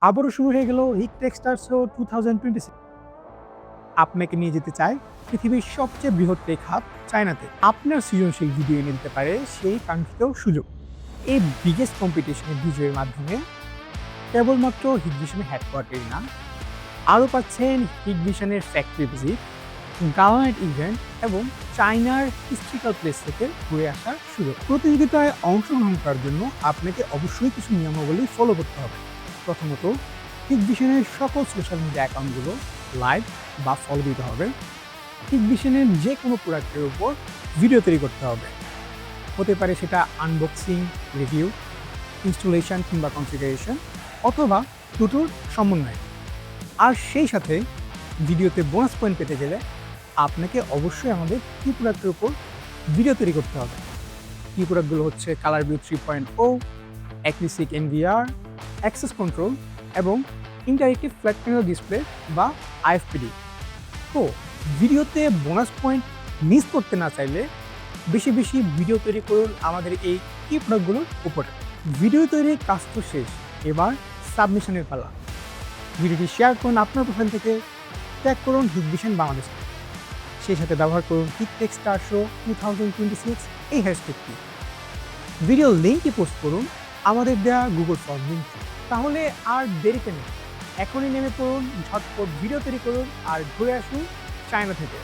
আবারও শুরু হয়ে গেল হিট টেক্সটার শো 2026। আপনাকে নিয়ে যেতে চাই পৃথিবীর সবচেয়ে বৃহৎ টেক হাব চায়নাতে। আপনার সৃজনশীল ভিডিও এনে দিতে পারে সেই কাঙ্ক্ষিত সুযোগ। এই বিগেস্ট কম্পিটিশনের বিজয়ের মাধ্যমে কেবলমাত্র হিগভিশনের হেডকোয়ার্টারই না, আরও পাচ্ছেন হিগভিশনের ফ্যাক্টরি ভিজিট, গাওয়ার্ড ইভেন্ট এবং চায়নার হিস্ট্রিক্যাল প্লেস থেকে ঘুরে আসার সুযোগ। প্রতিযোগিতায় অংশগ্রহণ করার জন্য আপনাকে অবশ্যই কিছু নিয়মাবলী ফলো করতে হবে। প্রথমত, হিগভিশনের সকল সোশ্যাল মিডিয়া অ্যাকাউন্টগুলো লাইক বা ফলো দিতে হবে। হিগভিশনের যে কোনো প্রোডাক্টের উপর ভিডিও তৈরি করতে হবে, হতে পারে সেটা আনবক্সিং, রিভিউ, ইনস্টলেশন কিংবা কনফিগারেশন অথবা দুটোর সমন্বয়। আর সেই সাথে ভিডিওতে বোনাস পয়েন্ট পেতে গেলে আপনাকে অবশ্যই আমাদের কি প্রোডাক্টের উপর ভিডিও তৈরি করতে হবে। কি প্রোডাক্টগুলো হচ্ছে কালার ভিউ 3.0, অ্যাকুইসিক এনভিআর, অ্যাক্সেস কন্ট্রোল এবং ইন্টারেক্টিভ ফ্ল্যাট প্যানেল ডিসপ্লে বা আইএফপিডি। তো ভিডিওতে বোনাস পয়েন্ট মিস করতে না চাইলে বেশি বেশি ভিডিও তৈরি করুন আমাদের এই কি প্রোডাক্টগুলোর উপরে। ভিডিও তৈরির কাজ তো শেষ, এবার সাবমিশনের পালা। ভিডিওটি শেয়ার করুন আপনার প্রোফাইল থেকে, ট্যাগ করুন হিগভিশন বাংলাদেশ, সেই সাথে ব্যবহার করুন হিট টেক্সটার শো 2026 এই হ্যাশট্যাগটি। ভিডিও লিঙ্কটি পোস্ট করুন আমাদের দেওয়া গুগল ফর্ম লিঙ্ক। তাহলে আর দেরিতে নেই, এখনই নেমে পড়ুন, ঝটপট ভিডিও তৈরি করুন আর ঘুরে আসুন চায়না থেকে।